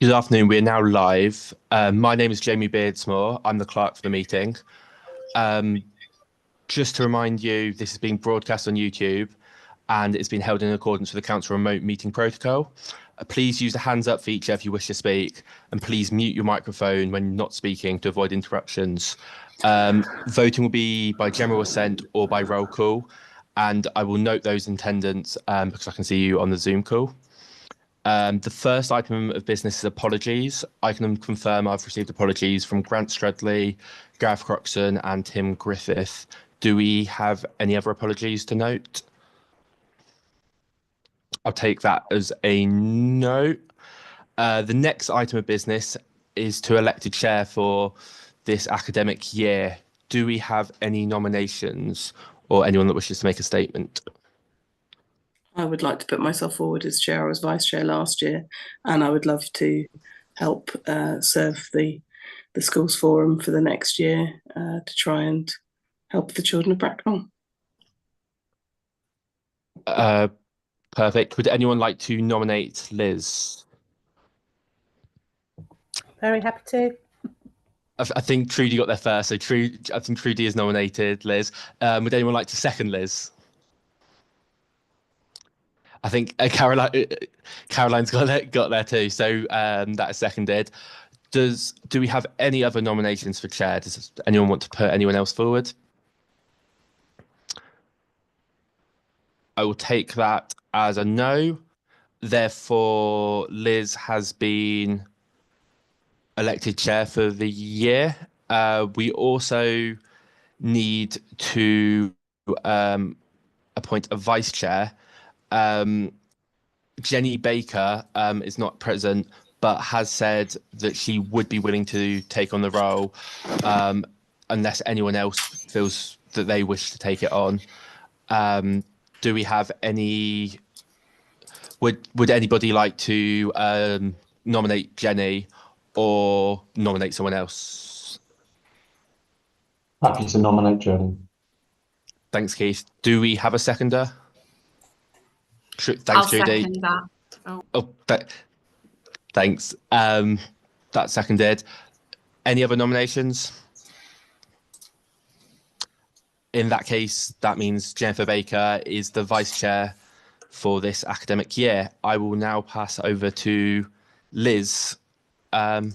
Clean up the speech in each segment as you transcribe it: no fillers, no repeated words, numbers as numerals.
Good afternoon. We're now live. My name is Jamie Beardsmore. I'm the clerk for the meeting. Um, just to remind you, this is being broadcast on YouTube and it's been held in accordance with the council remote meeting protocol. Please use the hands up feature if you wish to speak, and please mute your microphone when not speaking to avoid interruptions. Voting will be by general assent or by roll call, and I will note those in attendance because I can see you on the Zoom call. The first item of business is apologies. I can confirm I've received apologies from Grant Strudley, Gareth Croxon, and Tim Griffith. Do we have any other apologies to note? I'll take that as a no. The next item of business is to elect a chair for this academic year. Do we have any nominations or anyone that wishes to make a statement? I would like to put myself forward as chair. I was vice chair last year, and I would love to help serve the schools forum for the next year to try and help the children of Bracknell. Perfect. Would anyone like to nominate Liz? Very happy to. I think Trudy got there first, so I think Trudy is nominated Liz. Would anyone like to second Liz? I think Caroline's got there too, so that is seconded. Do we have any other nominations for chair? Does anyone want to put anyone else forward? I will take that as a no. Therefore, Liz has been elected chair for the year. We also need to appoint a vice chair. Jenny Baker is not present, but has said that she would be willing to take on the role unless anyone else feels that they wish to take it on. Do we have any? Would anybody like to nominate Jenny or nominate someone else? Happy to nominate Jenny. Thanks, Keith. Do we have a seconder? Thanks, I'll Judy. second that. Thanks. That's seconded. Any other nominations? In that case, that means Jennifer Baker is the vice chair for this academic year. I will now pass over to Liz, who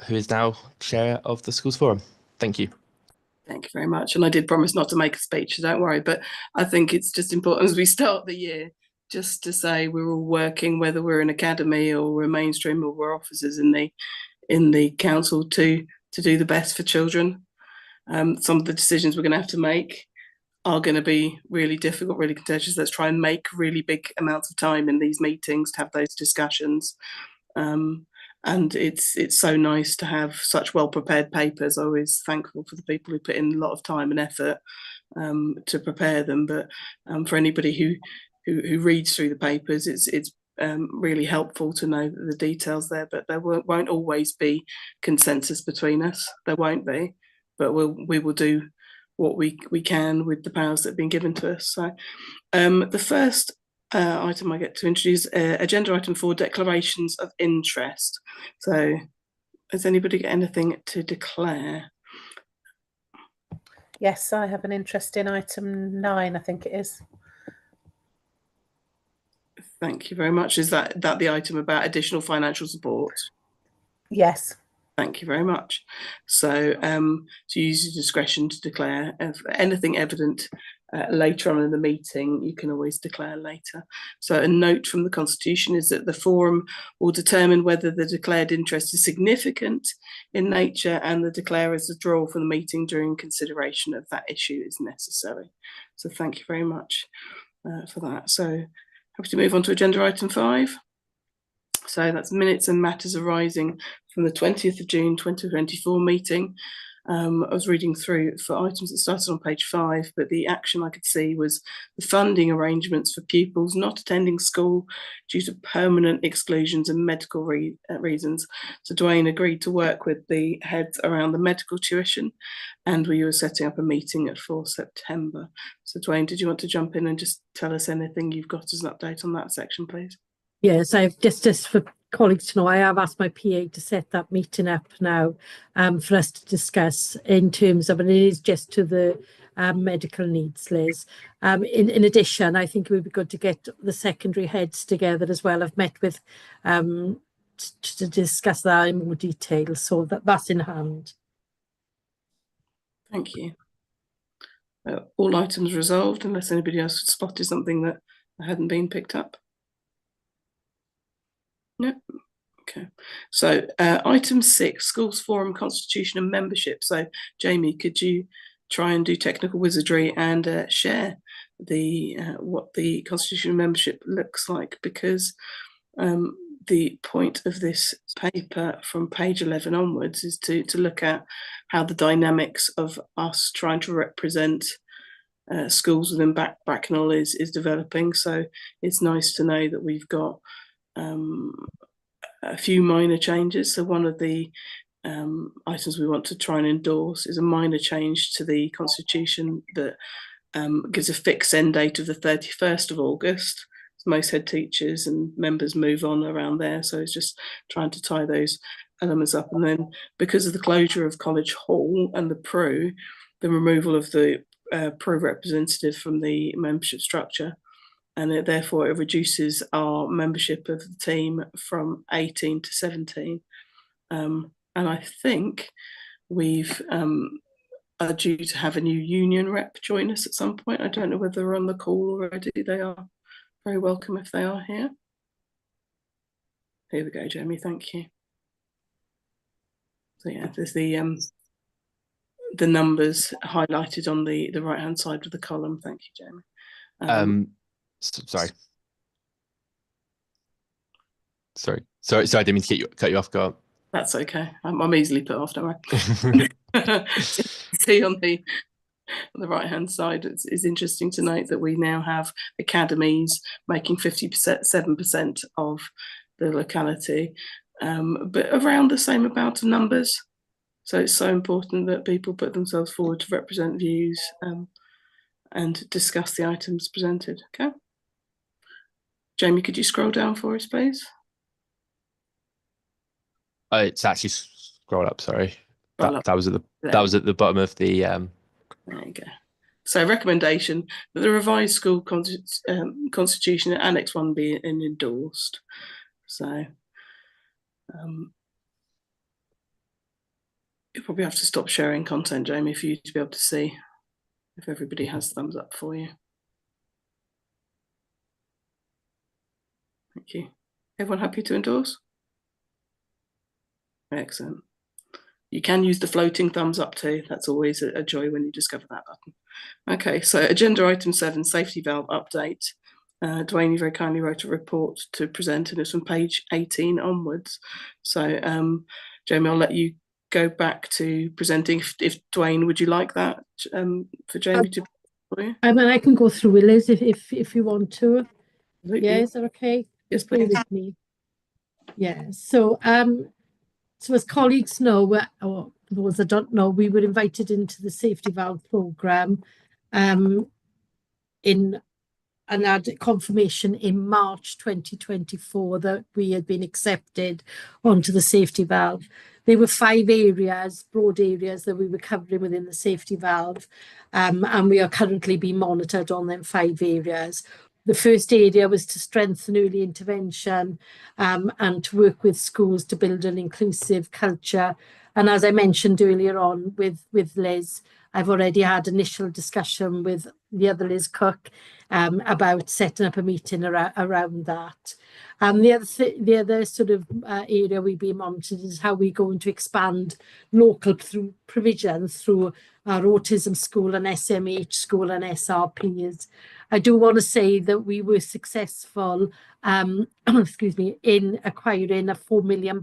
is now chair of the Schools Forum. Thank you. Thank you very much. And I did promise not to make a speech, so don't worry. But I think it's just important as we start the year, just to say we're all working, whether we're an academy or we're mainstream or we're officers in the council, to do the best for children. Some of the decisions we're going to have to make are going to be really difficult, really contentious. Let's try and make really big amounts of time in these meetings to have those discussions. And it's so nice to have such well-prepared papers. I'm always thankful for the people who put in a lot of time and effort to prepare them. But for anybody who reads through the papers, it's really helpful to know the details there. But there won't always be consensus between us. There won't be. But we will do what we can with the powers that have been given to us. So the first item I get to introduce, agenda item 4, declarations of interest. So has anybody got anything to declare? Yes, I have an interest in item 9, I think it is. Thank you very much. Is that the item about additional financial support? Yes. Thank you very much. So to use your discretion to declare anything evident later on in the meeting, you can always declare later. So a note from the Constitution is that the forum will determine whether the declared interest is significant in nature and the declarer's withdrawal from the meeting during consideration of that issue is necessary. So thank you very much for that. So happy to move on to agenda item 5. So that's minutes and matters arising from the 20th of June 2024 meeting. I was reading through for items that started on page 5, but the action I could see was the funding arrangements for pupils not attending school due to permanent exclusions and medical reasons. So Dwayne agreed to work with the heads around the medical tuition, and we were setting up a meeting for September. So Dwayne, did you want to jump in and just tell us anything you've got as an update on that section, please? Yes, I've just for colleagues to know, I have asked my PA to set that meeting up now for us to discuss in terms of, and it is just to the medical needs, Liz. In addition, I think it would be good to get the secondary heads together as well. I've met with to discuss that in more detail, so that's in hand. Thank you. All items resolved, unless anybody else spotted something that hadn't been picked up. No. Okay. So item 6, schools forum, constitution and membership. So Jamie, could you try and do technical wizardry and share the what the constitution and membership looks like, because the point of this paper from page 11 onwards is to look at how the dynamics of us trying to represent schools within Bracknell is developing. So it's nice to know that we've got a few minor changes. So one of the items we want to try and endorse is a minor change to the constitution that gives a fixed end date of the 31st of August. Most head teachers and members move on around there, so it's just trying to tie those elements up. And then because of the closure of College Hall and the PRU, the removal of the PRU representative from the membership structure, and therefore it reduces our membership of the team from 18 to 17. And I think we've are due to have a new union rep join us at some point. I don't know whether they're on the call already. They are very welcome if they are here. Here we go, Jamie, thank you. So yeah, there's the numbers highlighted on the right hand side of the column. Thank you, Jamie. Sorry, I didn't mean to cut you off. Go on. That's okay. I'm easily put off, don't I? See on the right hand side, it's interesting to note that we now have academies making 57% of the locality, but around the same amount of numbers. So it's so important that people put themselves forward to represent views and discuss the items presented. Okay. Jamie, could you scroll down for us, please? It's actually scroll up. Sorry, that was at the bottom of the. There you go. So recommendation that the revised school constitution Annex 1 be endorsed. So you probably have to stop sharing content, Jamie, for you to be able to see if everybody has thumbs up for you. Thank you. Everyone happy to endorse? Excellent. You can use the floating thumbs up too. That's always a joy when you discover that button. Okay, so agenda item 7, safety valve update. Dwayne, you very kindly wrote a report to present, and it's from page 18 onwards. So Jamie, I'll let you go back to presenting. If Dwayne, would you like that for Jamie to? I mean, I can go through it, Liz, if you want to. Absolutely. Yeah, is that okay? Yes, please. please. With me. Yeah. So so as colleagues know, or those that don't know, we were invited into the safety valve programme in and had confirmation in March 2024 that we had been accepted onto the safety valve. There were 5 areas, broad areas, that we were covering within the safety valve, and we are currently being monitored on them 5 areas. The first area was to strengthen early intervention and to work with schools to build an inclusive culture. And as I mentioned earlier on with Liz, I've already had initial discussion with the other Liz Cook about setting up a meeting around that. The other sort of area we've been monitored is how we're going to expand local through provision through our autism school and SMH school and SRPs. I do want to say that we were successful, excuse me, in acquiring a £4 million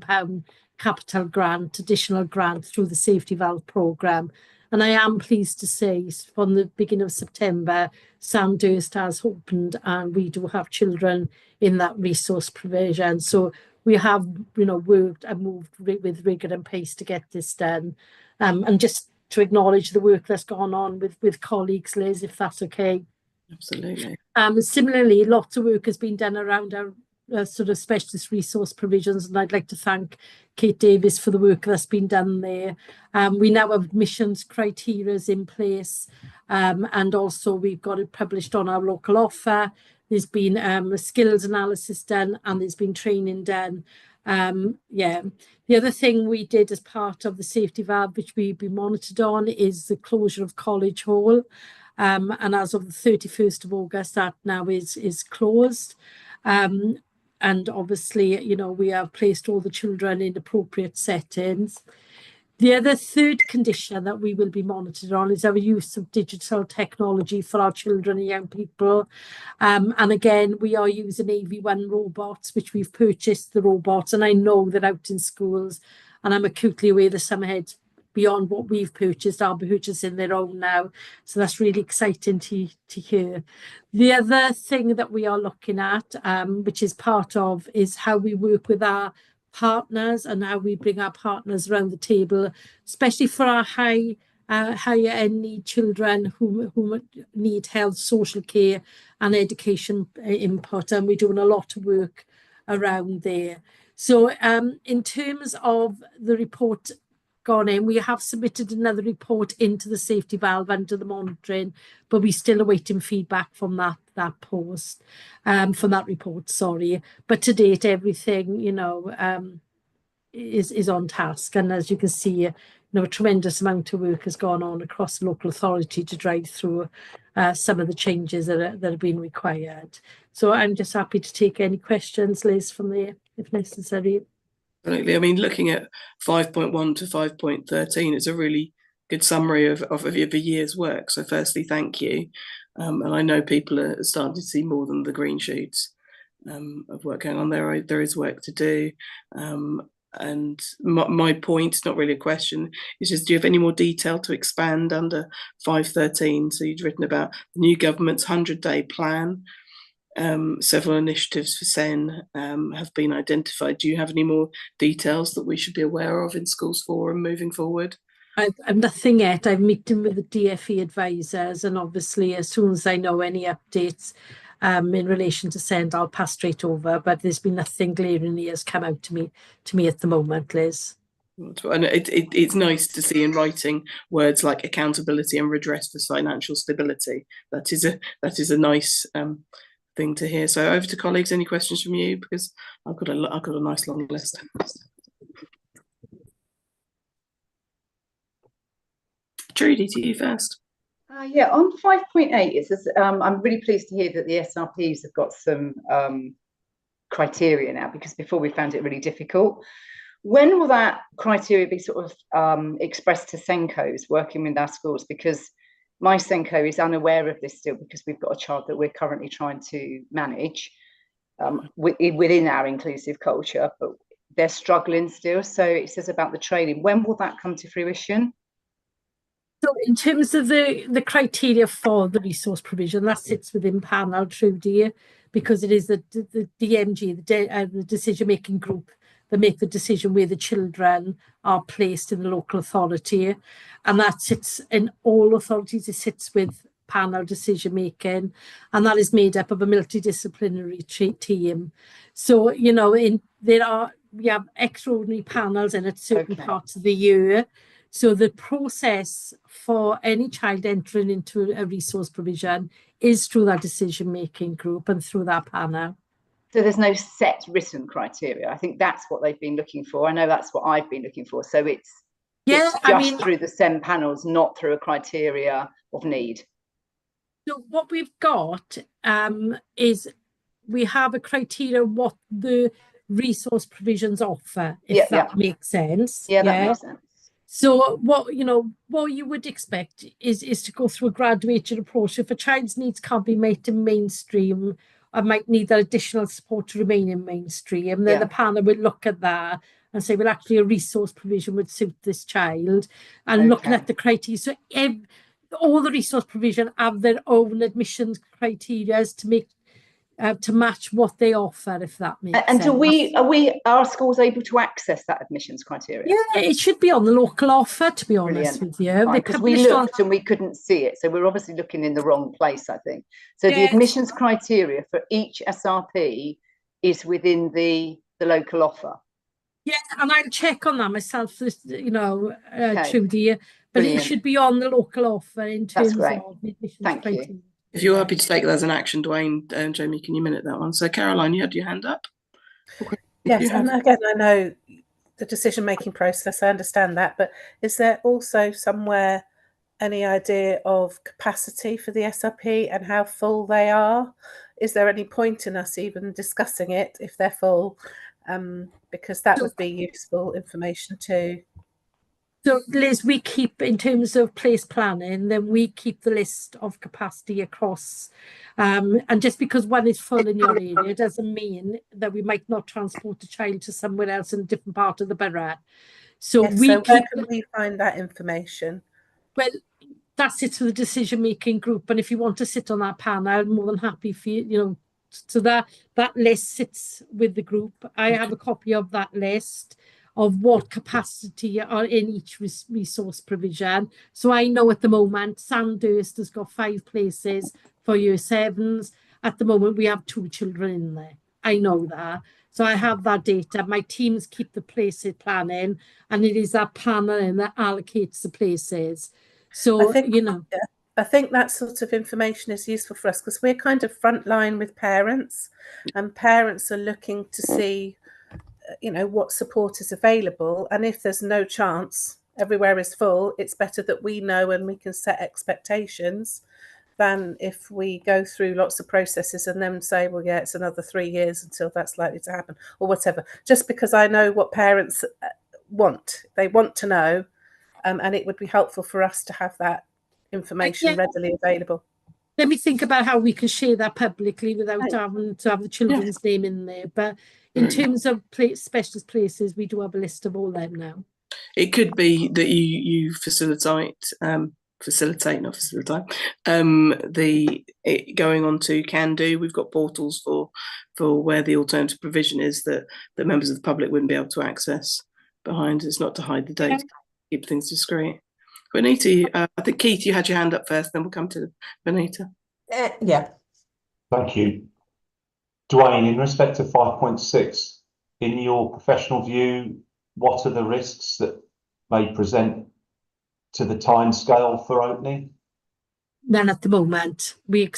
capital grant, additional grant through the safety valve programme. And I am pleased to say from the beginning of September, Sandhurst has opened and we do have children in that resource provision. So we have, worked and moved with rigour and pace to get this done. And just to acknowledge the work that's gone on with colleagues, Liz, if that's okay. Absolutely. Similarly, lots of work has been done around our sort of specialist resource provisions, and I'd like to thank Kate Davis for the work that's been done there. We now have admissions criteria in place, and also we've got it published on our local offer. There's been a skills analysis done, and there's been training done. Yeah, the other thing we did as part of the safety valve, which we've been monitored on, is the closure of College Hall. And as of the 31st of August, that now is closed. And obviously, you know, we have placed all the children in appropriate settings. The other third condition that we will be monitored on is our use of digital technology for our children and young people. And again, we are using AV1 robots, which we've purchased the robots. And I know that out in schools, and I'm acutely aware that some heads beyond what we've purchased are purchasing their own now. So that's really exciting to hear. The other thing that we are looking at, which is part of, is how we work with our partners and how we bring our partners around the table, especially for our higher end need children who need health, social care and education input. And we're doing a lot of work around there. So in terms of the report gone in, we have submitted another report into the safety valve under the monitoring, but we're still awaiting feedback from that post, from that report, sorry. But to date, everything, you know, is on task. And as you can see, you know, a tremendous amount of work has gone on across the local authority to drive through some of the changes that have been required. So I'm just happy to take any questions, Liz, from there, if necessary. Absolutely. I mean, looking at 5.1 to 5.13 is a really good summary of the year's work. So firstly, thank you. And I know people are starting to see more than the green shoots of work going on there. There is work to do. And my point, it's not really a question, is just, do you have any more detail to expand under 5.13? So you'd written about the new government's 100-day plan. Several initiatives for SEN have been identified. Do you have any more details that we should be aware of in Schools Forum moving forward? I've nothing yet. I'm meeting with the DfE advisors, and obviously as soon as I know any updates in relation to SEN, I'll pass straight over. But there's been nothing glaringly has come out to me at the moment, Liz. And it's nice to see in writing words like accountability and redress for financial stability. That is a nice thing to hear. So over to colleagues, any questions from you? Because I've got a nice long list. Trudy, to you first. Yeah, on 5.8, it says, I'm really pleased to hear that the SRPs have got some criteria now, because before we found it really difficult. When will that criteria be sort of expressed to SENCOs working with our schools? Because my SENCO is unaware of this still, because we've got a child that we're currently trying to manage within our inclusive culture, but they're struggling still. So it says about the training. When will that come to fruition? So in terms of the criteria for the resource provision, that sits within panel, Trudy, because it is the DMG, the decision-making group, that make the decision where the children are placed in the local authority. And that sits in all authorities. It sits with panel decision-making, and that is made up of a multidisciplinary team. So, you know, we have extraordinary panels in at certain parts of the year. So the process for any child entering into a resource provision is through that decision-making group and through that panel. So there's no set written criteria. I think that's what they've been looking for. I know that's what I've been looking for. So it's just through the SEN panels, not through a criteria of need. So what we've got is we have a criteria what the resource provisions offer, if that makes sense. Yeah, that makes sense. So what you would expect is to go through a graduated approach. If a child's needs can't be met in mainstream, I might need that additional support to remain in mainstream. Then the panel would look at that and say, well, actually a resource provision would suit this child, and looking at the criteria. So all the resource provision have their own admissions criteria to make to match what they offer, if that makes sense. And are schools able to access that admissions criteria? Yeah, it should be on the local offer, to be honest with you. Because we looked and we couldn't see it, so we're obviously looking in the wrong place, I think. So the admissions criteria for each SRP is within the local offer. Yeah, and I'll check on that myself, you know, Okay. Trudy, but Brilliant. it should be on the local offer in That's terms great. of the admissions Thank you. criteria. If you're happy to take that as an action, Dwayne and Jamie, can you minute that one? So Caroline, you had your hand up. Okay. Yes, You have- and again, I know the decision-making process, I understand that, but is there also somewhere any idea of capacity for the SRP and how full they are? Is there any point in us even discussing it if they're full? Because that would be useful information too. So Liz, we keep, in terms of place planning, then we keep the list of capacity across. And just because one is full in your area doesn't mean that we might not transport a child to somewhere else in a different part of the borough. So Yes, we so keep, where can we find that information? well, that's it for the decision-making group. And if you want to sit on that panel, I'm more than happy for you, you know, so that list sits with the group. I have a copy of that list of what capacity are in each resource provision. So I know at the moment, Sandhurst has got 5 places for year 7s. At the moment, we have 2 children in there. I know that. So I have that data. My teams keep the places planning, and it is that panel that allocates the places. So, you know. I think that sort of information is useful for us because we're kind of frontline with parents, and parents are looking to see, you know, what support is available. And if there's no chance, everywhere is full, it's better that we know and we can set expectations than if we go through lots of processes and then say, well, yeah, it's another 3 years until that's likely to happen or whatever. Just because I know what parents want. They want to know, and it would be helpful for us to have that information readily available. Let me think about how we can share that publicly without having to have the children's name in there. But in terms of specialist places, we do have a list of all them now. It could be that you facilitate, going on to Can Do. We've got portals for where the alternative provision is that members of the public wouldn't be able to access behind. It's not to hide the data, keep things discreet. Benita, I think Keith, you had your hand up first, then we'll come to Benita. Yeah. Thank you. Dwayne, in respect to 5.6, in your professional view, what are the risks that may present to the timescale for opening? None at the moment. We're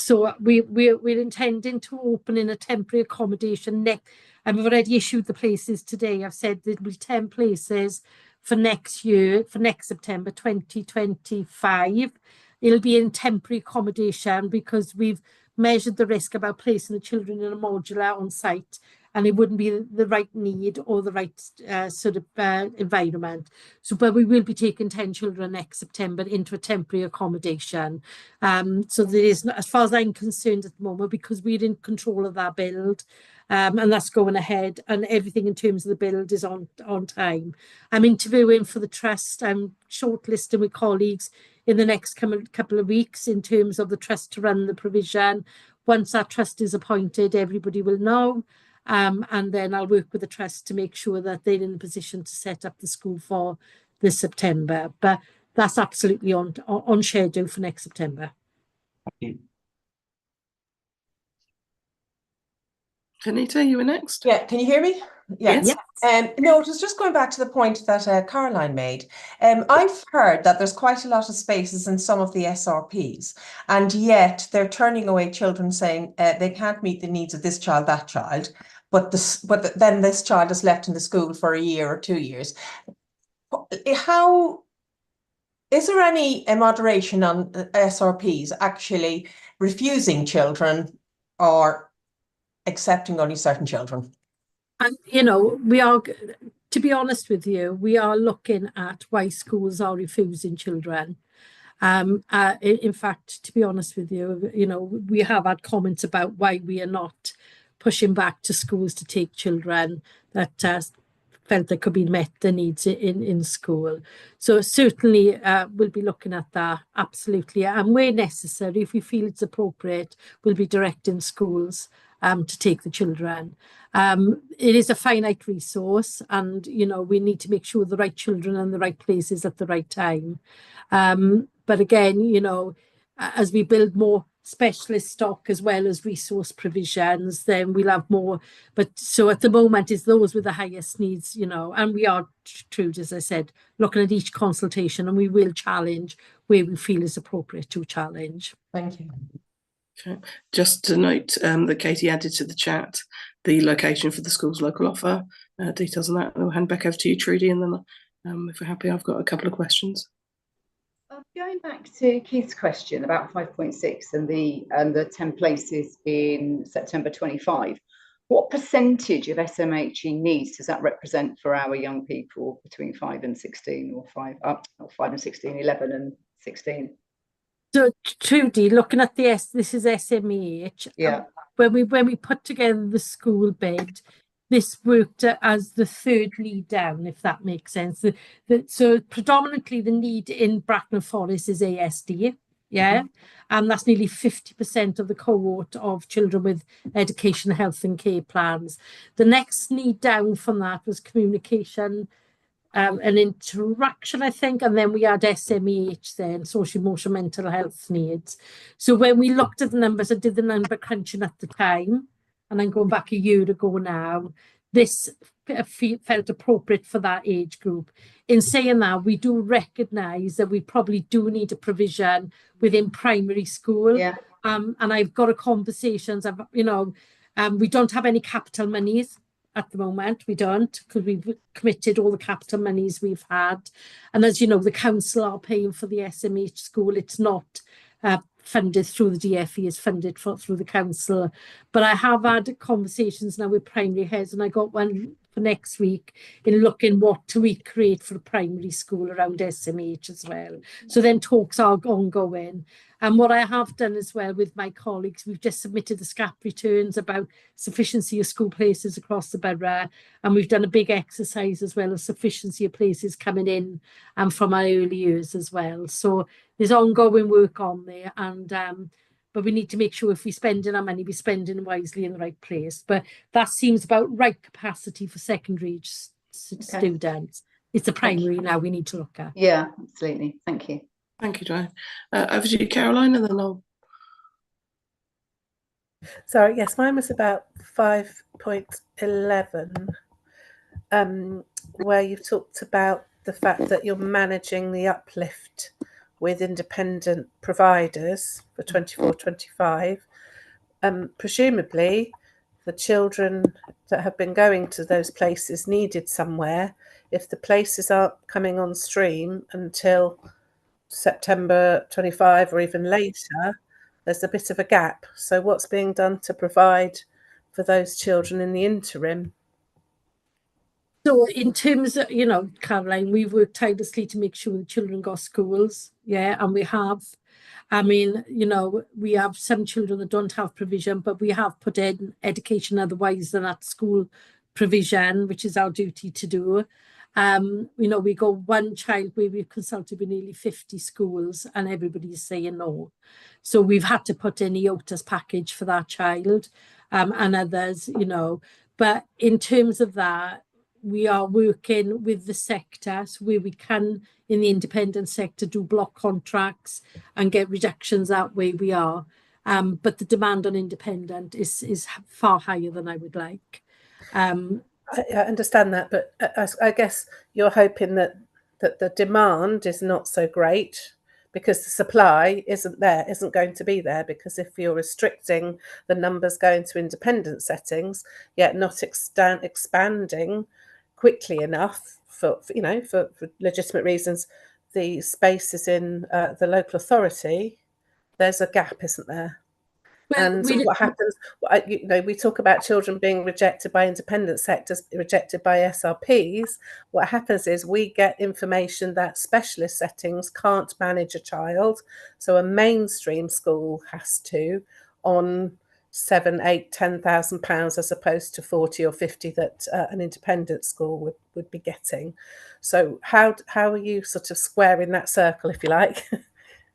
intending to open in a temporary accommodation next. I've already issued the places today. I've said there will be 10 places for next year, for next September 2025. It'll be in temporary accommodation because we've measured the risk about placing the children in a modular on site, and it wouldn't be the right need or the right sort of environment. So, but we will be taking 10 children next September into a temporary accommodation. So there is, as far as I'm concerned at the moment, because we're in control of that build, and that's going ahead, and everything in terms of the build is on time. I'm interviewing for the trust. I'm shortlisting with colleagues in the next couple of weeks in terms of the trust to run the provision. Once that trust is appointed, everybody will know. And then I'll work with the trust to make sure that they're in a position to set up the school for this September. But that's absolutely on schedule for next September. Thank you. Benita, you were next. Yeah, can you hear me? Yes. No, it was just going back to the point that Caroline made. I've heard that there's quite a lot of spaces in some of the SRPs, and yet they're turning away children saying they can't meet the needs of this child, that child, but then this child is left in the school for a year or 2 years. How is there any moderation on SRPs actually refusing children or accepting only certain children? And, you know, we are, to be honest with you, we are looking at why schools are refusing children. In fact, to be honest with you, you know, we have had comments about why we are not pushing back to schools to take children that felt they could be met their needs in school. So certainly we'll be looking at that, absolutely. And where necessary, if we feel it's appropriate, we'll be directing schools to take the children. It is a finite resource, and you know, we need to make sure the right children are in the right places at the right time. But again, you know, as we build more specialist stock as well as resource provisions, then we'll have more. But so at the moment, it's those with the highest needs, you know, and we are true, as I said, looking at each consultation, and we will challenge where we feel is appropriate to challenge. Thank you. Okay. Just to note that Katie added to the chat the location for the school's local offer, details on that. I'll hand back over to you, Trudy, and then if we're happy, I've got a couple of questions. Going back to Keith's question about 5.6 and the 10 places in September 25, what percentage of SMHE needs does that represent for our young people between 5 and 16, or 5 and 16, 11 and 16? So Trudy, looking at this is SMH. Yeah. When we put together the school bid, this worked as the third lead down, if that makes sense. So predominantly the need in Bracknell Forest is ASD, yeah, and that's nearly 50% of the cohort of children with education, health and care plans. The next need down from that was communication and interaction, I think, and then we had SMH then, social, emotional, mental health needs. So when we looked at the numbers, I did the number crunching at the time, and then going back a year ago now, this felt appropriate for that age group. In saying that, we do recognise that we probably do need a provision within primary school. Yeah. And I've got a conversations, we don't have any capital monies at the moment. We don't, because we've committed all the capital monies we've had. And as you know, the council are paying for the SMH school. It's not funded through the DFE, is funded through the council. But I have had conversations now with primary heads, and I got one for next week in looking what to recreate for a primary school around SMH as well. So then talks are ongoing. And what I have done as well with my colleagues, we've just submitted the SCAP returns about sufficiency of school places across the borough, and we've done a big exercise as well of sufficiency of places coming in and from our early years as well. So there's ongoing work on there, and but we need to make sure if we're spending our money, we're spending wisely in the right place. But that seems about right capacity for secondary students. It's the primary now we need to look at. Yeah, absolutely. Thank you. Thank you, Joanne. Over to you, Caroline, and then I'll... Sorry, yes, mine was about 5.11, where you've talked about the fact that you're managing the uplift with independent providers for 24-25. Presumably, the children that have been going to those places needed somewhere. If the places aren't coming on stream until September 25 or even later, there's a bit of a gap. So what's being done to provide for those children in the interim? So in terms of, Caroline, we've worked tirelessly to make sure the children got schools, yeah, and we have. I mean, we have some children that don't have provision, but we have put in education otherwise than at school provision, which is our duty to do. We got one child where we've consulted with nearly 50 schools and everybody's saying no. So we've had to put in EOTAS package for that child and others, But in terms of that, we are working with the sectors where we can in the independent sector do block contracts and get reductions that way we are. But the demand on independent is far higher than I would like. I understand that, but I guess you're hoping that the demand is not so great because the supply isn't going to be there, because if you're restricting the numbers going to independent settings, yet not expanding quickly enough for legitimate reasons, the spaces in the local authority, there's a gap, isn't there? And what happens, we talk about children being rejected by independent sectors, rejected by SRPs. What happens is we get information that specialist settings can't manage a child. So a mainstream school has to, on £7,000, £8,000, £10,000 as opposed to 40 or 50 that an independent school would be getting. So how are you sort of squaring that circle, if you like?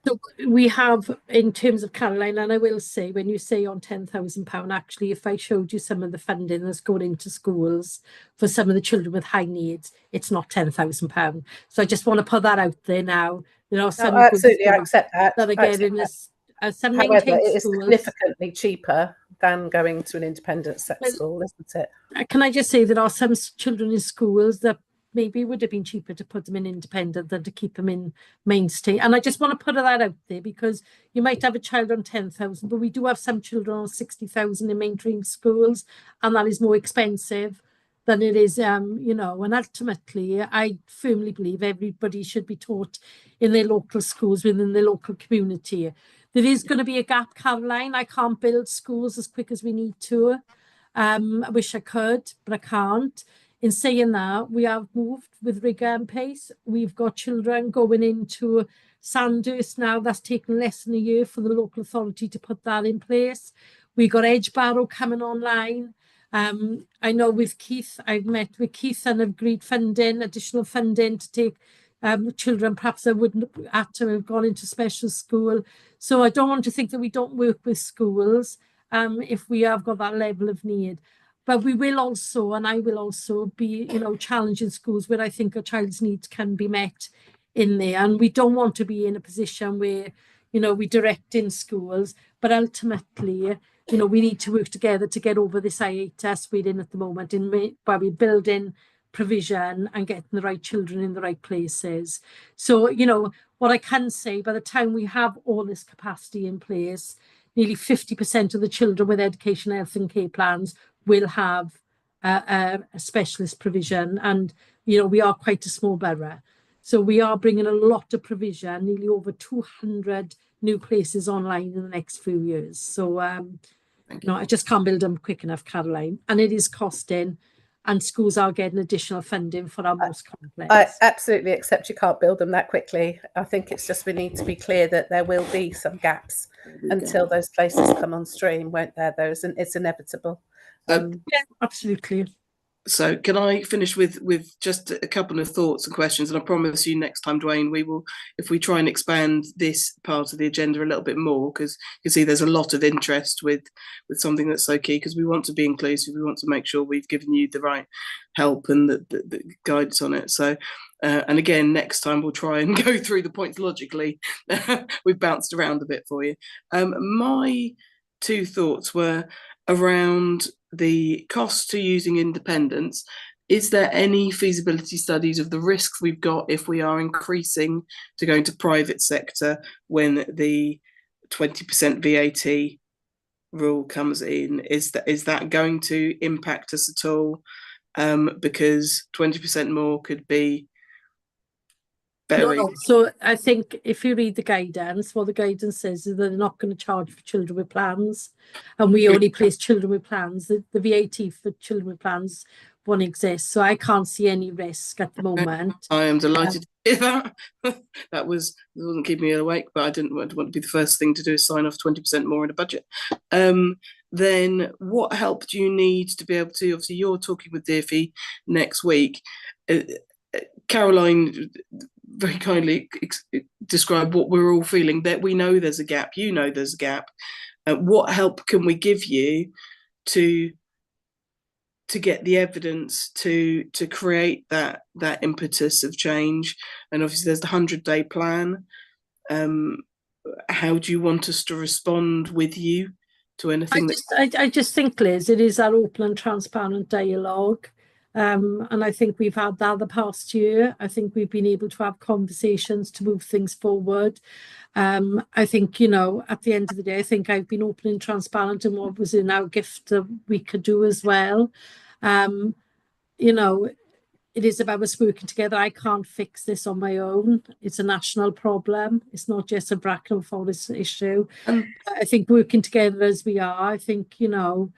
So we have, in terms of Caroline, and I will say, when you say on £10,000, actually, if I showed you some of the funding that's going into schools for some of the children with high needs, it's not £10,000. So I just want to put that out there now. There are some absolutely, I accept that. that are getting this some However, maintained it is schools. significantly cheaper than going to an independent set Well, school, isn't it? Can I just say there are some children in schools that maybe it would have been cheaper to put them in independent than to keep them in mainstream. And I just want to put that out there, because you might have a child on 10,000, but we do have some children on 60,000 in mainstream schools, and that is more expensive than it is, you know, and ultimately I firmly believe everybody should be taught in their local schools within their local community. There is going to be a gap, Caroline. I can't build schools as quick as we need to. I wish I could, but I can't. In saying that, we have moved with rigour and pace. We've got children going into Sandhurst now. That's taken less than a year for the local authority to put that in place. We got Edgebarrow coming online. I know with Keith, I've met with Keith and agreed funding, additional funding to take children perhaps that wouldn't have to have gone into special school. So I don't want to think that we don't work with schools if we have got that level of need. But we will also, and I will also be, you know, challenging schools where I think a child's needs can be met in there. And we don't want to be in a position where, you know, we direct in schools, but ultimately, you know, we need to work together to get over this hiatus we're in at the moment, by we building provision and getting the right children in the right places. So, you know, what I can say, by the time we have all this capacity in place, nearly 50% of the children with education, health and care plans will have a specialist provision. And, you know, we are quite a small borough. So we are bringing a lot of provision, nearly over 200 new places online in the next few years. So, no, I just can't build them quick enough, Caroline. And it is costing, and schools are getting additional funding for our most complex. I absolutely accept you can't build them that quickly. I think it's just we need to be clear that there will be some gaps until those places come on stream, won't there? It's inevitable. Yeah, absolutely. So can I finish with just a couple of thoughts and questions? And I promise you next time, Dwayne, we will, if we try and expand this part of the agenda a little bit more, because you can see there's a lot of interest with something that's so key, because we want to be inclusive. We want to make sure we've given you the right help and the guidance on it. So, and again, next time we'll try and go through the points logically. We've bounced around a bit for you. My two thoughts were around the cost to using independence. Is there any feasibility studies of the risks we've got if we are increasing to go into private sector when the 20% VAT rule comes in? Is that going to impact us at all? Because 20% more could be very... No. So I think if you read the guidance, what the guidance says is that they're not going to charge for children with plans, and we only place children with plans. The VAT for children with plans won't exist, so I can't see any risk at the moment. I am delighted to hear that. That wasn't keeping me awake, but I didn't want to be the first thing to do is sign off 20% more in a budget. Then what help do you need to be able to, obviously you're talking with DfE next week. Caroline very kindly describe what we're all feeling, that we know there's a gap, you know there's a gap. What help can we give you to get the evidence to create that impetus of change? And obviously there's the 100-day plan. How do you want us to respond with you to anything? I just think, Liz, it is our open and transparent dialogue. And I think we've had that the past year. I think we've been able to have conversations to move things forward. I think, you know, at the end of the day, I think I've been open and transparent in what was in our gift that we could do as well. You know, it is about us working together. I can't fix this on my own. It's a national problem. It's not just a Bracknell Forest issue. I think working together as we are, I think, you know,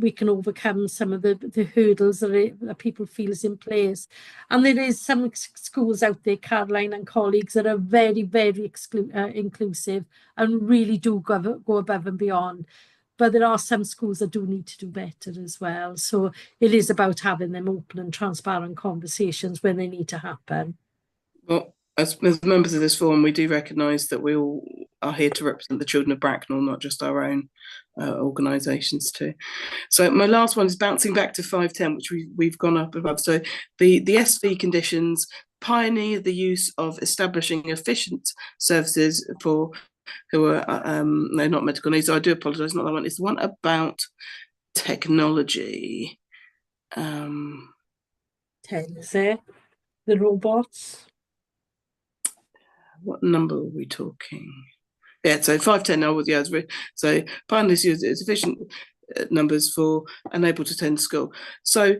we can overcome some of the hurdles that people feel is in place. And there is some schools out there, Caroline and colleagues, that are very, very inclusive and really do go above and beyond. But there are some schools that do need to do better as well. So it is about having them open and transparent conversations when they need to happen. Well, as members of this forum, we do recognise that we all are here to represent the children of Bracknell, not just our own organisations too. So my last one is bouncing back to 510, which we've gone up above. So the SV conditions pioneer the use of establishing efficient services for who are no, not medical needs. So I do apologise, not that one. It's the one about technology. 10, is it? The robots? What number are we talking? Yeah, so 510. I was, yeah, so partners use sufficient numbers for unable to attend school. So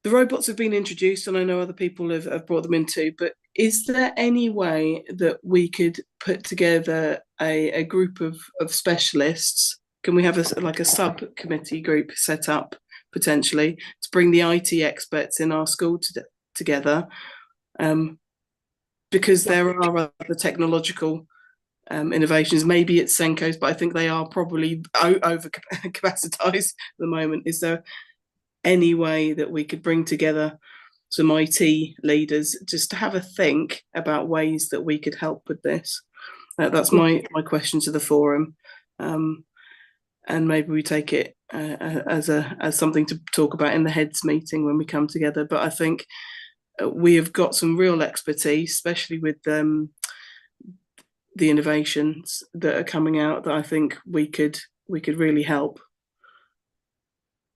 the robots have been introduced, and I know other people have brought them in too, but is there any way that we could put together a group of specialists? Can we have a subcommittee group set up potentially to bring the IT experts in our school together? Because there are other technological innovations. Maybe it's Senko's, but I think they are probably over capacitized at the moment. Is there any way that we could bring together some IT leaders just to have a think about ways that we could help with this? That's my question to the forum, and maybe we take it as something to talk about in the heads meeting when we come together. But I think we have got some real expertise, especially with the innovations that are coming out, that I think we could really help.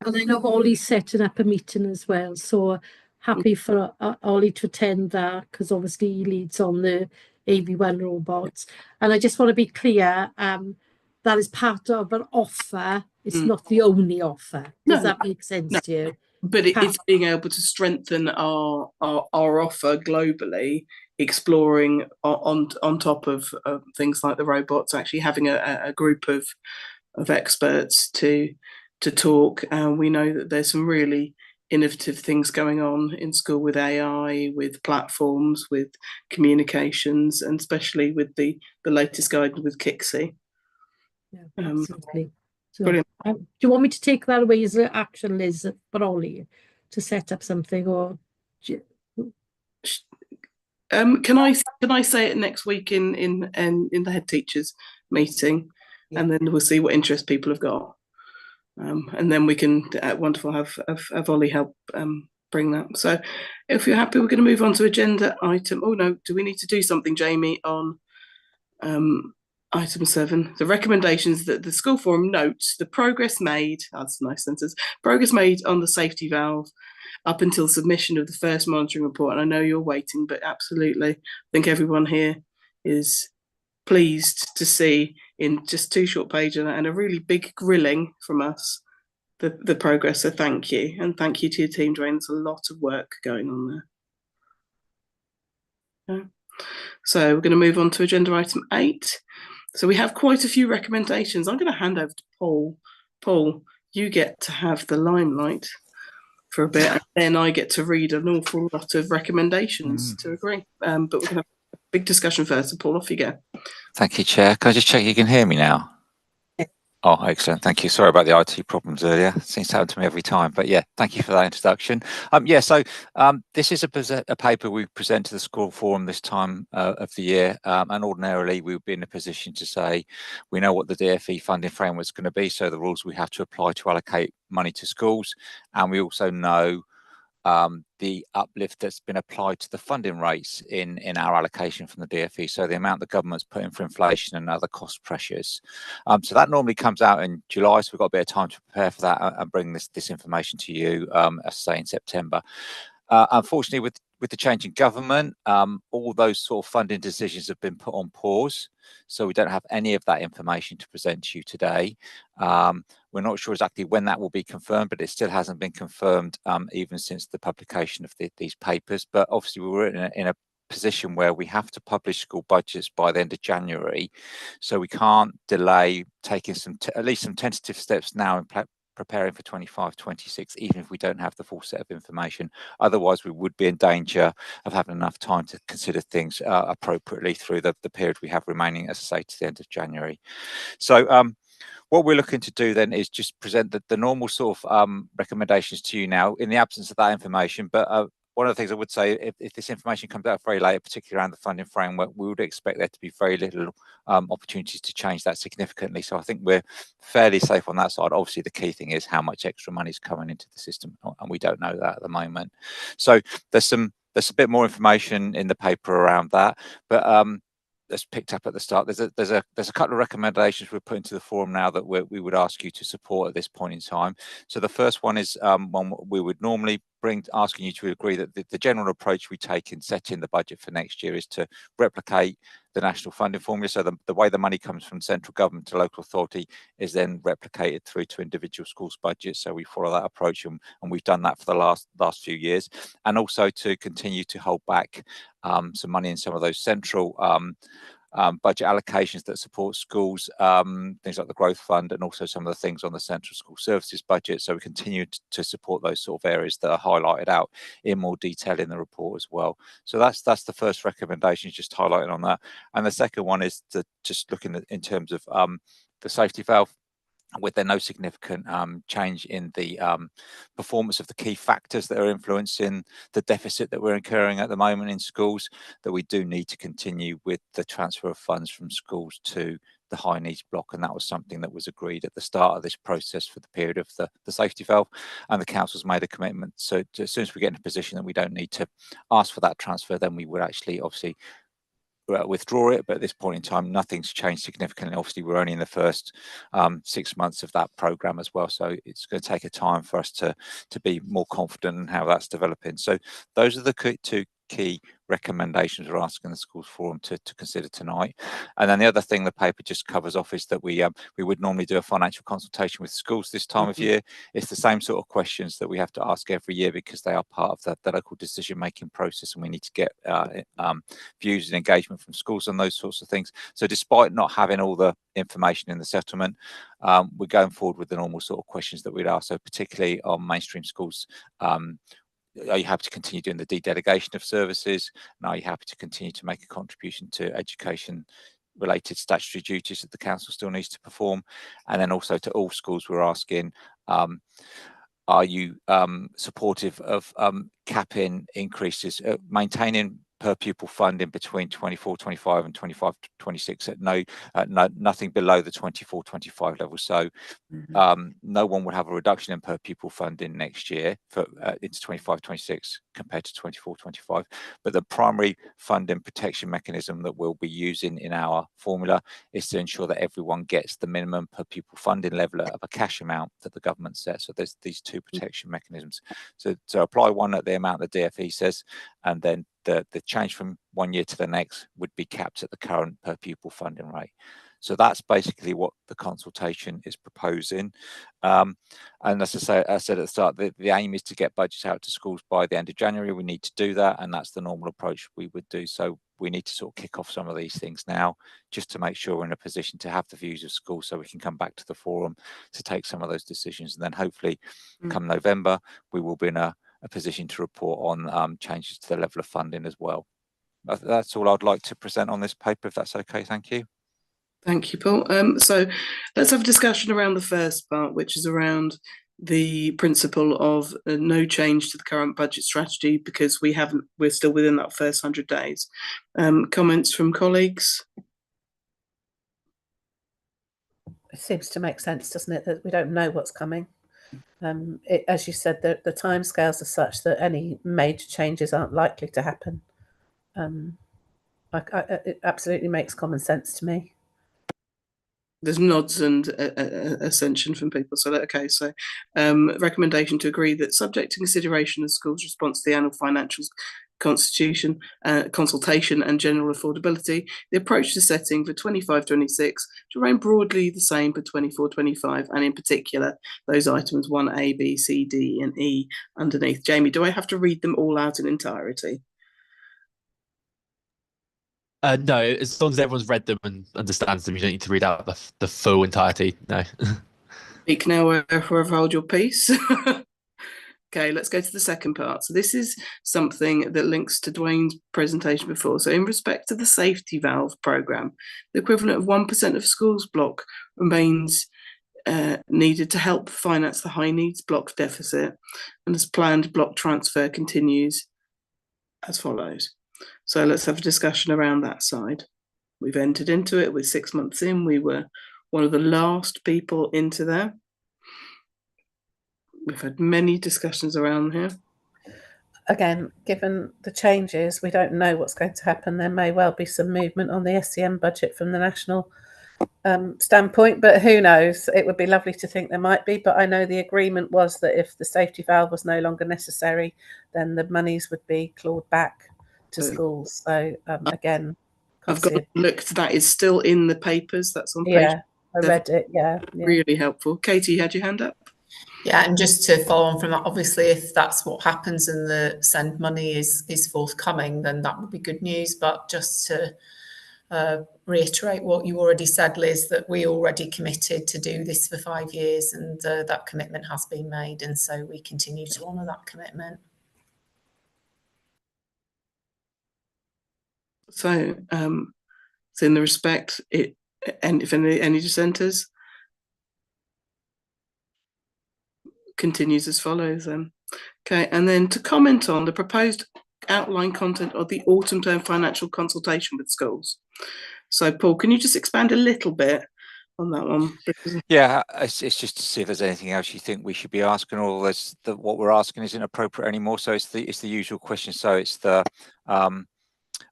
And I know Ollie's setting up a meeting as well, so happy for Ollie to attend that, because obviously he leads on the AV1 robots. And I just want to be clear, that is part of an offer. It's not the only offer. Does that make sense to you? But it's being able to strengthen our offer globally, exploring on top of things like the robots, actually having a group of experts to talk. We know that there's some really innovative things going on in school with AI, with platforms, with communications, and especially with the latest guide with Kixi. Yeah, absolutely. So, brilliant. do you want me to take that away as an action, Liz, for Ollie, to set up something, or? Can I say it next week in the head teachers meeting, and then we'll see what interest people have got, and then we can wonderful have Ollie help bring that. So if you're happy, we're going to move on to agenda item. Oh no, do we need to do something, Jamie, on item 7, the recommendations that the school forum notes the progress made, that's a nice sentence, progress made on the safety valve up until submission of the first monitoring report. And I know you're waiting, but absolutely, I think everyone here is pleased to see in just 2 short pages and a really big grilling from us the progress. So thank you, and thank you to your team, Dwayne. There's a lot of work going on there. So we're going to move on to agenda item 8. So we have quite a few recommendations. I'm going to hand over to Paul. Paul, you get to have the limelight for a bit, and then I get to read an awful lot of recommendations to agree. But we're going to have a big discussion first. So Paul, off you go. Thank you, Chair. Can I just check you can hear me now? Oh, excellent. Thank you. Sorry about the IT problems earlier. It seems to happen to me every time. But yeah, thank you for that introduction. This is a paper we present to the school forum this time of the year. And ordinarily, we would be in a position to say, we know what the DFE funding framework is going to be, so the rules we have to apply to allocate money to schools. And we also know the uplift that's been applied to the funding rates in our allocation from the DFE, so the amount the government's put in for inflation and other cost pressures. So that normally comes out in July, so we've got a bit of time to prepare for that and bring this information to you, as I say, in September. Unfortunately, with the change in government, all those sort of funding decisions have been put on pause, so we don't have any of that information to present to you today. We're not sure exactly when that will be confirmed, but it still hasn't been confirmed even since the publication of these papers. But obviously, we were in a position where we have to publish school budgets by the end of January, so we can't delay taking at least some tentative steps now in preparing for 25-26, even if we don't have the full set of information. Otherwise, we would be in danger of having enough time to consider things appropriately through the period we have remaining, as I say, to the end of January. So what we're looking to do then is just present the normal sort of recommendations to you now in the absence of that information. But one of the things I would say, if this information comes out very late, particularly around the funding framework, we would expect there to be very little opportunities to change that significantly. So I think we're fairly safe on that side. Obviously, the key thing is how much extra money is coming into the system, and we don't know that at the moment. So there's a bit more information in the paper around that, but as picked up at the start, there's a couple of recommendations we're putting to the forum now that we would ask you to support at this point in time. So the first one is one we would normally asking you to agree that the general approach we take in setting the budget for next year is to replicate the national funding formula. So the way the money comes from central government to local authority is then replicated through to individual schools' budgets. So we follow that approach, and we've done that for the last few years, and also to continue to hold back some money in some of those central budget allocations that support schools, things like the growth fund, and also some of the things on the central school services budget. So we continue to support those sort of areas that are highlighted out in more detail in the report as well. So that's the first recommendation, just highlighting on that. And the second one is to just looking at in terms of the safety valve, with there no significant change in the performance of the key factors that are influencing the deficit that we're incurring at the moment in schools, that we do need to continue with the transfer of funds from schools to the high needs block. And that was something that was agreed at the start of this process for the period of the safety valve, and the council's made a commitment. So as soon as we get in a position that we don't need to ask for that transfer, then we would actually obviously withdraw it. But at this point in time, nothing's changed significantly. Obviously, we're only in the first 6 months of that program as well, so it's going to take a time for us to be more confident in how that's developing. So those are the two key recommendations we're asking the schools forum to consider tonight. And then the other thing the paper just covers off is that we would normally do a financial consultation with schools this time of year. It's the same sort of questions that we have to ask every year, because they are part of the local decision making process, and we need to get views and engagement from schools on those sorts of things. So despite not having all the information in the settlement, we're going forward with the normal sort of questions that we'd ask. So particularly on mainstream schools, are you happy to continue doing the de-delegation of services? And are you happy to continue to make a contribution to education related statutory duties that the council still needs to perform? And then also to all schools, we're asking, are you supportive of capping increases, maintaining per pupil funding between 24-25 and 25-26 at nothing below the 24-25 level? So no one would have a reduction in per pupil funding next year for into 25-26 compared to 24-25, but the primary funding protection mechanism that we'll be using in our formula is to ensure that everyone gets the minimum per pupil funding level of a cash amount that the government sets. So there's these two protection mechanisms. So apply one at the amount the DFE says, and then the change from 1 year to the next would be capped at the current per pupil funding rate. So that's basically what the consultation is proposing. And as I said at the start, the aim is to get budgets out to schools by the end of January. We need to do that, and that's the normal approach we would do. So we need to sort of kick off some of these things now, just to make sure we're in a position to have the views of schools, so we can come back to the forum to take some of those decisions. And then hopefully come November, we will be in a position to report on changes to the level of funding as well. That's all I'd like to present on this paper, if that's okay. Thank you. Thank you, Paul. So let's have a discussion around the first part, which is around the principle of no change to the current budget strategy, because we're still within that first 100 days. Comments from colleagues? It seems to make sense, doesn't it, that we don't know what's coming. As you said, the timescales are such that any major changes aren't likely to happen. It absolutely makes common sense to me. There's nods and ascension from people. So okay, so recommendation to agree that, subject to consideration of schools' response to the annual financial consultation and general affordability, the approach to setting for 25-26 to remain broadly the same for 24-25, and in particular those items 1A, B, C, D, and E underneath. Jamie, do I have to read them all out in entirety? No, as long as everyone's read them and understands them, you don't need to read out the full entirety. No. Speak now or forever hold your peace. Okay, let's go to the second part. So this is something that links to Dwayne's presentation before. So in respect to the safety valve programme, the equivalent of 1% of schools block remains needed to help finance the high needs block deficit, and as planned, block transfer continues as follows. So let's have a discussion around that side. We've entered into it, we're 6 months in, we were one of the last people into there. We've had many discussions around here. again, given the changes, we don't know what's going to happen. There may well be some movement on the SEN budget from the national standpoint, but who knows? It would be lovely to think there might be, but I know the agreement was that if the safety valve was no longer necessary, then the monies would be clawed back to schools. So again, I've got to look. That is still in the papers. That's on page. Yeah, I read it. Yeah, really helpful. Katie, you had your hand up. Yeah, and just to follow on from that, obviously, if that's what happens and the send money is forthcoming, then that would be good news. But just to reiterate what you already said, Liz, that we already committed to do this for 5 years, and that commitment has been made, and so we continue to honour that commitment. So, so in the respect, and if any dissenters, continues as follows. Okay, and then to comment on the proposed outline content of the autumn term financial consultation with schools. So, Paul, can you just expand a little bit on that one? Yeah, it's just to see if there's anything else you think we should be asking, or what we're asking isn't appropriate anymore. So it's the usual question. So it's the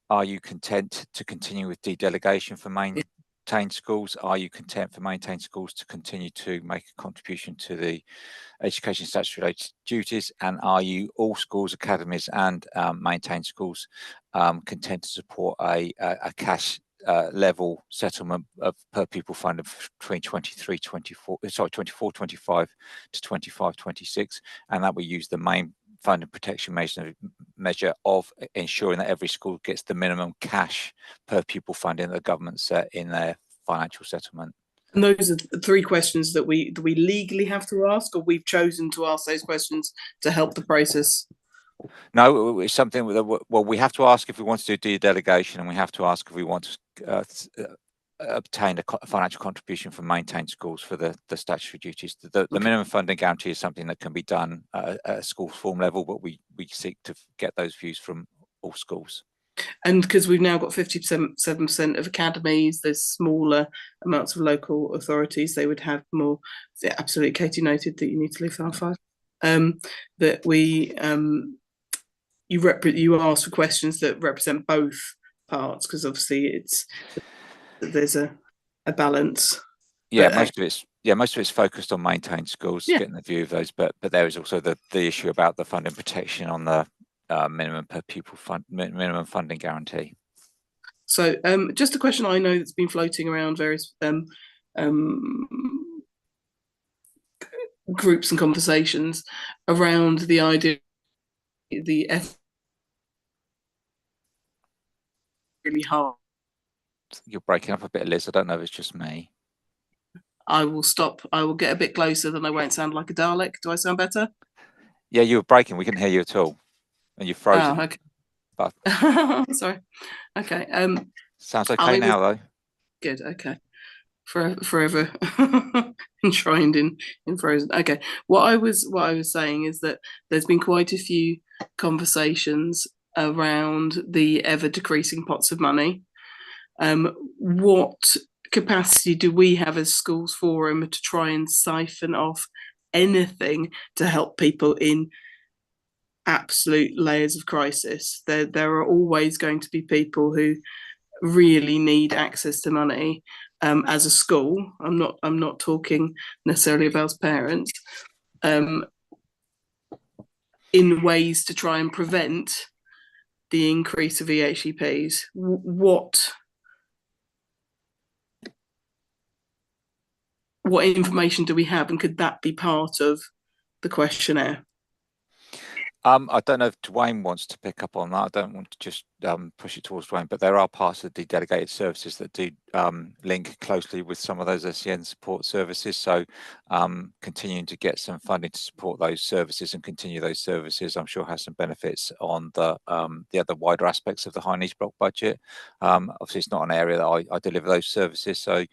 are you content to continue with dedelegation for maintained schools? Are you content for maintained schools to continue to make a contribution to the education statutory related duties? And are you all schools, academies and maintained schools content to support a cash level settlement of per pupil fund of between 24-25 to 25-26, and that we use the main fund and protection measure of ensuring that every school gets the minimum cash per pupil funding that the government set in their financial settlement. And those are the 3 questions that we legally have to ask, or we've chosen to ask those questions to help the process? No, it's something that, well, we have to ask if we want to do delegation, and we have to ask if we want to obtain a financial contribution from maintained schools for the statutory duties. The minimum funding guarantee is something that can be done at a school form level, but we seek to get those views from all schools. And because we've now got 57% of academies, there's smaller amounts of local authorities, they would have more. Yeah, absolutely, Katie noted that you need to leave R5. That we you ask for questions that represent both parts, because obviously there's a balance. Yeah, most of it's focused on maintained schools, getting the view of those, but there is also the issue about the funding protection on the minimum per pupil minimum funding guarantee. So just a question I know that's been floating around various groups and conversations around the idea the really hard. You're breaking up a bit, Liz. I don't know if it's just me. I will stop. I will get a bit closer, then I won't sound like a Dalek. Do I sound better? Yeah, you were breaking. We couldn't hear you at all, and you're frozen. Oh, okay. But sorry. Okay. Sounds okay now, though. Good. Okay. Forever enshrined in frozen. Okay. What I was saying is that there's been quite a few conversations around the ever decreasing pots of money. What capacity do we have as Schools Forum to try and siphon off anything to help people in absolute layers of crisis? There are always going to be people who really need access to money as a school. I'm not talking necessarily about parents, in ways to try and prevent the increase of EHCPs. What information do we have, and could that be part of the questionnaire? I don't know if Dwayne wants to pick up on that. I don't want to just push it towards Dwayne, but there are parts of the delegated services that do link closely with some of those SEN support services. So continuing to get some funding to support those services and continue those services, I'm sure has some benefits on the other wider aspects of the high needs block budget. Obviously, it's not an area that I deliver those services, so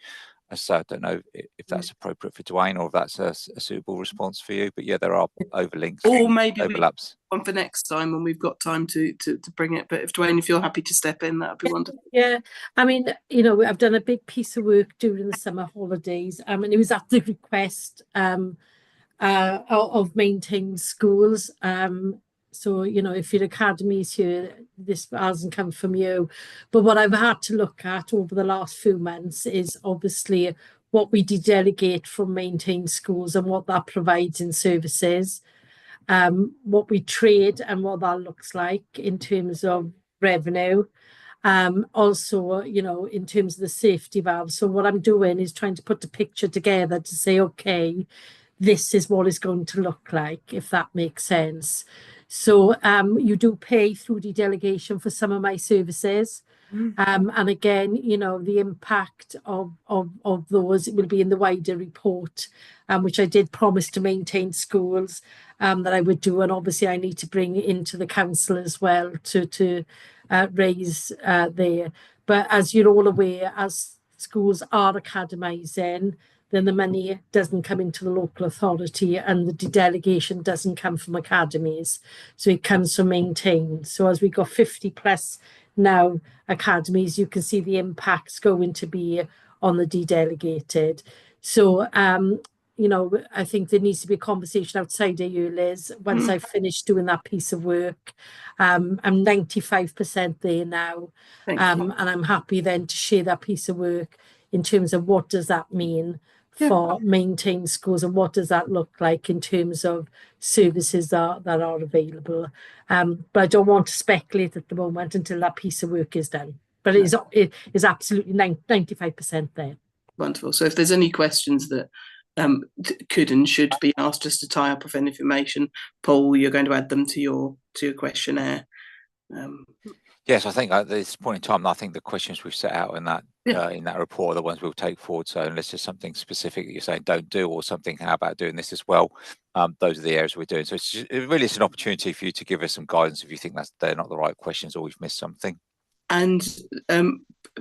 I don't know if that's appropriate for Dwayne or if that's a suitable response for you. But yeah, there are overlinks or maybe overlaps. One for next time when we've got time to bring it. But if Dwayne, if you're happy to step in, that would be wonderful. Yeah, I mean, I've done a big piece of work during the summer holidays. And it was at the request of maintained schools. So, you know, if your academy's here, this hasn't come from you. But what I've had to look at over the last few months is obviously what we delegate from maintained schools and what that provides in services, what we trade and what that looks like in terms of revenue. Also, you know, in terms of the safety valve. So what I'm doing is trying to put the picture together to say, okay, this is what it's going to look like, if that makes sense. So you do pay through the delegation for some of my services. And again, you know, the impact of those will be in the wider report, which I did promise to maintain schools that I would do. And obviously I need to bring into the council as well to raise there. But as you're all aware, as schools are academising, then the money doesn't come into the local authority and the delegation doesn't come from academies. So it comes from maintained. So as we got 50 plus now academies, you can see the impact's going to be on the de-delegated. So, you know, I think there needs to be a conversation outside AU, Liz, once I've finished doing that piece of work. I'm 95% there now. And I'm happy then to share that piece of work in terms of what does that mean for maintained schools and what does that look like in terms of services that are available. But I don't want to speculate at the moment until that piece of work is done. But it is absolutely 95% there. Wonderful. So if there's any questions that could and should be asked, just to tie up of any information, Paul, you're going to add them to your questionnaire. Yes, I think at this point in time, I think the questions we've set out in that report are the ones we'll take forward. So unless there's something specific that you're saying don't do, or something, how about doing this as well, those are the areas we're doing. So it really is an opportunity for you to give us some guidance if you think they're not the right questions or we've missed something. And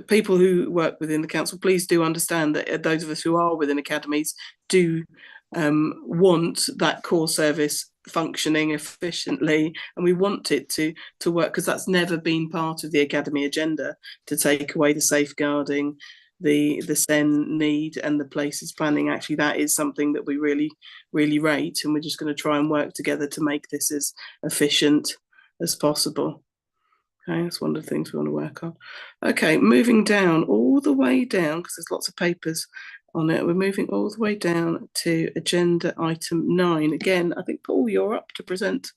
people who work within the council, please do understand that those of us who are within academies do want that core service functioning efficiently, and we want it to work, because that's never been part of the academy agenda, to take away the safeguarding, the SEN need and the places planning. Actually, that is something that we really rate, and we're just going to try and work together to make this as efficient as possible. Okay, that's one of the things we want to work on. Okay, moving down, all the way down, because there's lots of papers on it. We're moving all the way down to agenda item 9. Again, I think, Paul, you're up to present.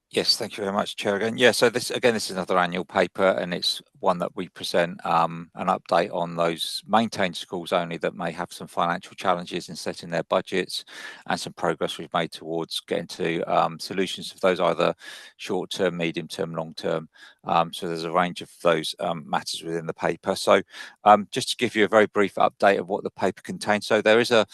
Yes, thank you very much, Chair. Again, yeah. So this is another annual paper, and it's one that we present an update on those maintained schools only that may have some financial challenges in setting their budgets, and some progress we've made towards getting to solutions of those, either short-term, medium-term, long-term. So there's a range of those matters within the paper. So just to give you a very brief update of what the paper contains. So there is the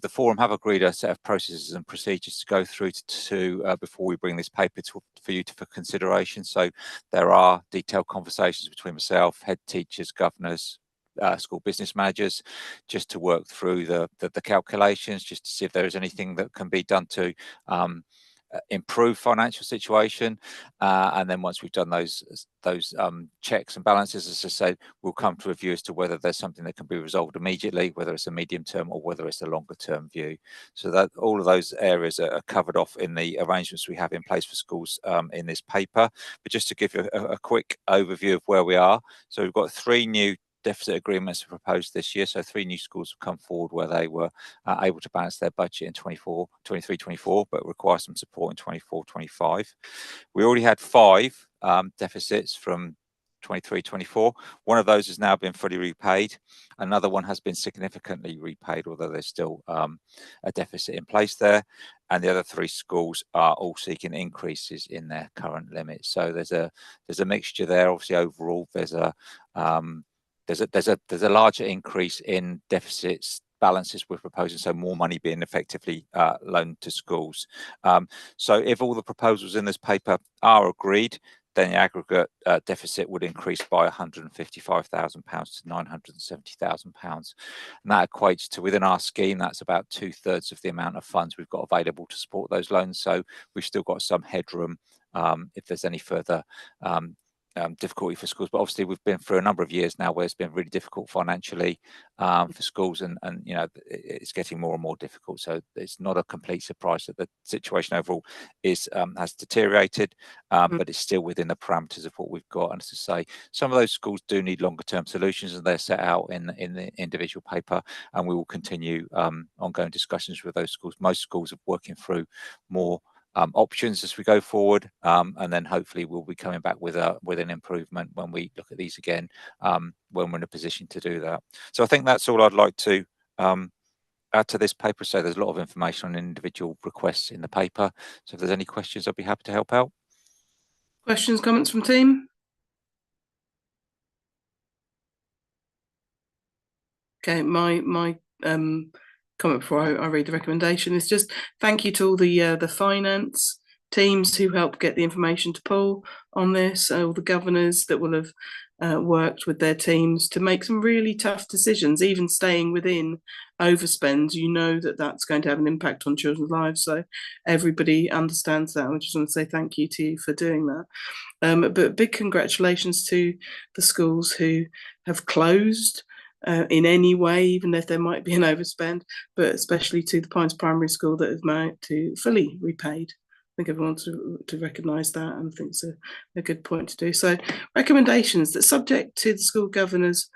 forum have agreed a set of processes and procedures to go through to before we bring this paper for you for consideration. So there are detailed conversations between myself, head teachers, governors, school business managers, just to work through the calculations, just to see if there is anything that can be done to improve financial situation, and then once we've done those checks and balances, as I said, we'll come to a view as to whether there's something that can be resolved immediately, whether it's a medium term or whether it's a longer term view. So that all of those areas are covered off in the arrangements we have in place for schools in this paper. But just to give you a quick overview of where we are, so we've got 3 new deficit agreements proposed this year. So 3 new schools have come forward where they were able to balance their budget in 23-24, but require some support in 24-25. We already had 5 deficits from 23-24. One of those has now been fully repaid. Another one has been significantly repaid, although there's still a deficit in place there. And the other 3 schools are all seeking increases in their current limits. So there's a mixture there. Obviously, overall, there's a larger increase in deficits balances we're proposing, so more money being effectively loaned to schools. So if all the proposals in this paper are agreed, then the aggregate deficit would increase by £155,000 to £970,000. And that equates to, within our scheme, that's about 2/3 of the amount of funds we've got available to support those loans. So we've still got some headroom if there's any further difficulty for schools, but obviously we've been through a number of years now where it's been really difficult financially for schools, and you know, it's getting more and more difficult. So it's not a complete surprise that the situation overall is has deteriorated, but it's still within the parameters of what we've got. And as I say, some of those schools do need longer term solutions, and they're set out in the individual paper, and we will continue ongoing discussions with those schools. Most schools are working through more options as we go forward, and then hopefully we'll be coming back with an improvement when we look at these again, when we're in a position to do that. So I think that's all I'd like to add to this paper. So there's a lot of information on individual requests in the paper, so if there's any questions, I'd be happy to help out. Questions, comments from team? Okay, my comment before I read the recommendation is just thank you to all the finance teams who helped get the information to Paul on this, all the governors that will have worked with their teams to make some really tough decisions, even staying within overspends. You know that that's going to have an impact on children's lives, so everybody understands that. I just want to say thank you to you for doing that. But big congratulations to the schools who have closed in any way, even if there might be an overspend, but especially to the Pines Primary School that have managed to fully repaid. I think everyone wants to recognise that, and I think it's a good point to do. So recommendations that, subject to the school governors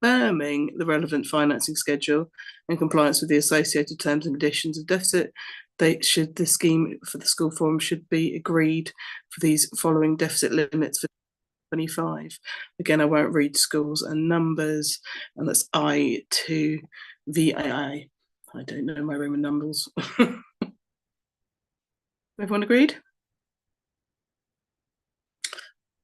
confirming the relevant financing schedule and compliance with the associated terms and conditions of deficit, the scheme for the school forum should be agreed for these following deficit limits for 25. Again, I won't read schools and numbers, and that's I to VAI. I don't know my Roman numbers. Everyone agreed?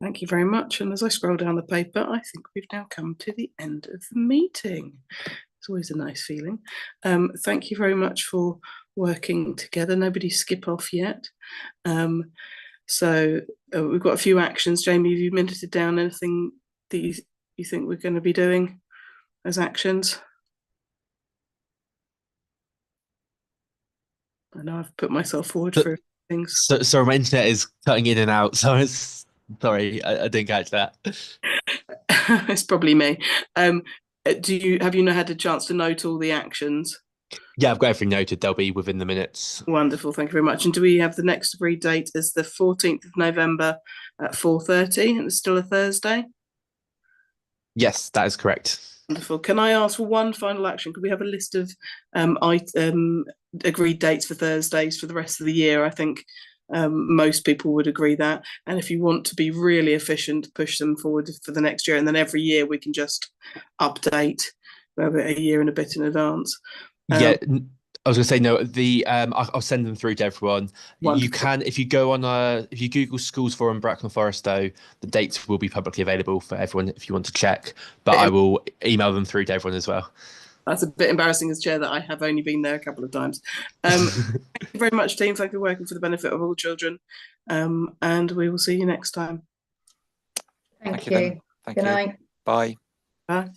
Thank you very much. And as I scroll down the paper, I think we've now come to the end of the meeting. It's always a nice feeling. Thank you very much for working together. Nobody skip off yet. So we've got a few actions. Jamie, have you minuted down anything that you think we're going to be doing as actions? I know I've put myself forward for things. So my internet is cutting in and out, so it's sorry, I didn't catch that. It's probably me. Have you had a chance to note all the actions? Yeah, I've got everything noted. They'll be within the minutes. Wonderful, thank you very much. And do we have the next agreed date as the 14th of November at 4:30? And it's still a Thursday? Yes, that is correct. Wonderful. Can I ask for one final action? Could we have a list of agreed dates for Thursdays for the rest of the year? I think most people would agree that. And if you want to be really efficient, push them forward for the next year, and then every year we can just update a year and a bit in advance. Yeah, I was going to say no. I'll send them through to everyone. Wonderful. You can, if you go on if you Google Schools Forum Bracknell Forest, though, the dates will be publicly available for everyone if you want to check. But I will email them through to everyone as well. That's a bit embarrassing as chair that I have only been there a couple of times. Thank you very much, team. Thank you for working for the benefit of all children. And we will see you next time. Thank you. Thank Good you. night. Bye. Bye.